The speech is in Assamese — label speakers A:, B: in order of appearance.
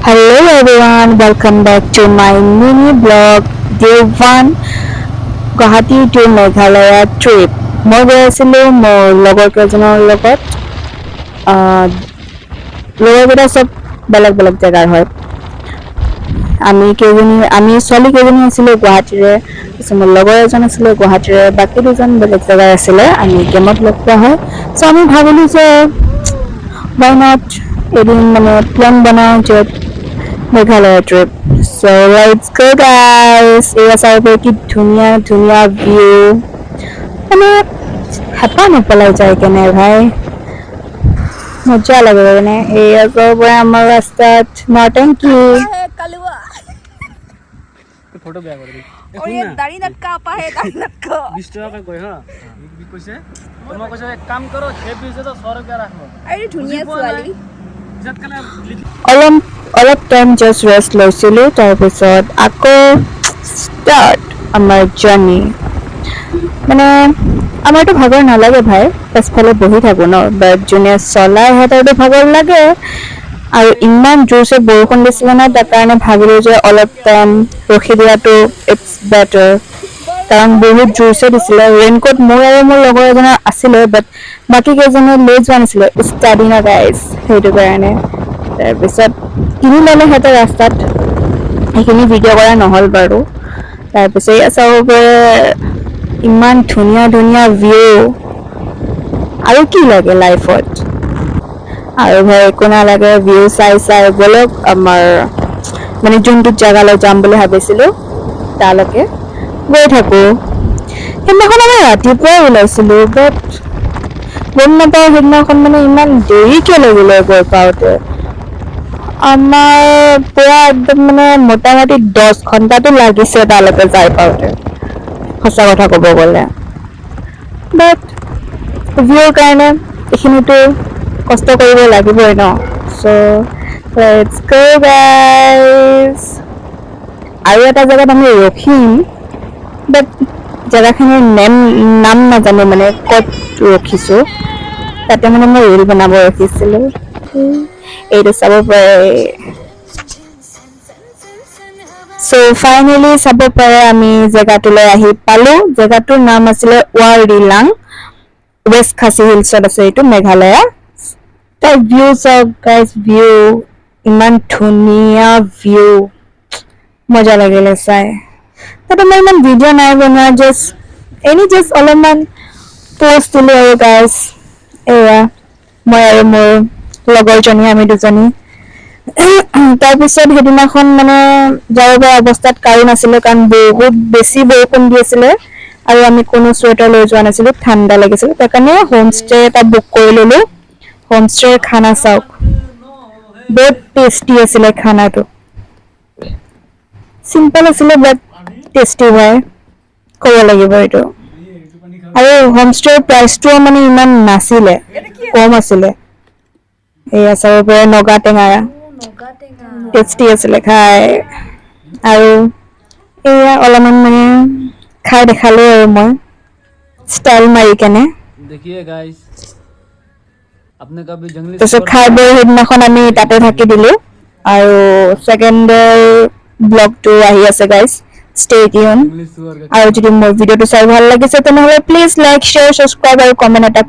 A: Hello everyone, welcome back to my mini blog Day 1 Guwahati to Meghalaya trip. মই গৈ আছিলোঁ মোৰ লগৰ কেইজনৰ লগত লগৰকেইটা চব বেলেগ বেলেগ জেগাৰ হয় আমি ছোৱালী কেইজনী আছিলোঁ গুৱাহাটীৰে মোৰ লগৰ এজন আছিলে গুৱাহাটীৰে বাকী দুজন বেলেগ জেগাৰ আছিলে আমি গেমত লগ পোৱা হয় চ' আমি ভাবিলোঁ যে why not এদিন মানে প্লেন বনাওঁ যে Meghalaya trip. So let's go guys. এয়া চাব কি ধুনীয়া ধুনীয়া ভিউ মানে হেঁপাহ নপলাই যায় কেনে ভাই মজা লাগে মানে এয়া চাব পৰা আমাৰ ৰাস্তাত নটেংকি
B: फोटो बेया कर दी
C: और ये दाढ़ी लटका आपा है दाढ़ी लटका
B: 20 টাকা का गय हां কি কইছে তোমাক কইছে এক কাম করো সে বিজে তো 100 টাকা রাখো
C: আরে ধুনিয়া ছোৱালী
B: ইজাত কালে
A: অলপ টাইম জাষ্ট ৰেষ্ট লৈছিলোঁ তাৰপিছত আকৌ ষ্টাৰ্ট আমাৰ জাৰ্ণি মানে আমাৰতো ভাগৰ নালাগে ভাই পাছফালে বহি থাকোঁ ন বাট যোনে চলাই সিহঁতৰতো ভাগৰ লাগে আৰু ইমান জোৰছে বৰষুণ দিছিলে ন তাৰ কাৰণে ভাবিলোঁ যে অলপ টাইম ৰখি দিয়াটো ইটছ বেটাৰ কাৰণ বহুত জোৰছে দিছিলে ৰেইনকোট মোৰ আৰু মোৰ লগৰ এজনৰ আছিলে বাট বাকী কেইজনে লৈ যোৱা নাছিলে ষ্টাডি না গাইজ সেইটো কাৰণে তাৰপিছত কিনি ল'লে সিহঁতে ৰাস্তাত সেইখিনি ভিডিঅ' কৰা নহ'ল বাৰু তাৰপিছত এয়া চাব পাৰে ইমান ধুনীয়া ধুনীয়া ভিউ আৰু কি লাগে লাইফত আৰু ভাই একো নালাগে ভিউ চাই চাই বলক আমাৰ মানে যোনটো জেগালৈ যাম বুলি ভাবিছিলোঁ তালৈকে গৈ থাকোঁ সেইদিনাখন আমি ৰাতিপুৱাই ওলাইছিলোঁ বাট গম নাপাওঁ সেইদিনাখন মানে ইমান দেৰিকৈ লাগিলে গৈ পাওঁতে আমাৰ পুৰা একদম মানে মোটামুটি 10 ঘণ্টাটো লাগিছে তালৈকে যাই পাওঁতে সঁচা কথা ক'ব গ'লে বাট ভিউৰ কাৰণে এইখিনিতো কষ্ট কৰিব লাগিবই ন চ' লেটছ গো গাইজ আৰু এটা জেগাত আমি ৰখিম বাট জেগাখিনিৰ নাম নাজানো মানে ক'ত ৰখিছোঁ তাতে মানে মই ৰীল বনাব ৰখিছিলোঁ এইটো চাব পাৰে চ' ফাইনেলি চাব পাৰে আমি জেগাটোলৈ আহি পালোঁ জেগাটোৰ নাম আছিলে ৱাৰডিলাং ৱেষ্ট খাচী হিলছত আছে এইটো মেঘালয়া তাৰ ভিউ চাওক গাইজ ভিউ ইমান ধুনীয়া ভিউ মজা লাগিলে চাই তাতে মই ইমান ভিডিঅ' নাই বনোৱা জাষ্ট অলপমান পষ্ট দিলোঁ আৰু গাইজ এয়া মই আৰু মোৰ লগৰজনী আমি দুজনী তাৰপিছত সেইদিনাখন মানে যাব পৰা অৱস্থাত কাৰো নাছিলে কাৰণ বহুত বেছি বৰষুণ দি আছিলে আৰু আমি কোনো চুৱেটাৰ লৈ যোৱা নাছিলোঁ ঠাণ্ডা লাগিছিল তাৰ কাৰণে হোমষ্টে এটা বুক কৰি ল'লোঁ হোমষ্টেৰ খানা চাওক বহুত টেষ্টি আছিলে খানাটো চিম্পল আছিলে বাট টেষ্টি হয় ক'ব লাগিব এইটো আৰু হোমষ্টেৰ প্ৰাইচটোও মানে ইমান নাছিলে কম আছিলে এয়া চাব পাৰে নগা টেঙাৰা টেষ্টি আছিলে খাই আৰু এয়া অলপমান মানে খাই দেখালোঁ আৰু মই ষ্টাইল মাৰি কেনে
B: देखिए गाइस आपने कभी जंगली
A: তাৰপিছত খাই বৈ সেইদিনাখন আমি তাতে থাকি দিলোঁ আৰু ছেকেণ্ডৰ ব্লগটো আহি আছে গাইজ ষ্টে টিউন
B: जंगली सुअर का
A: আৰু যদি মোৰ ভিডিঅ'টো চাই ভাল লাগিছে তেনেহ'লে প্লিজ লাইক শ্বেয়াৰ ছাবস্ক্ৰাইব আৰু কমেণ্ট এটা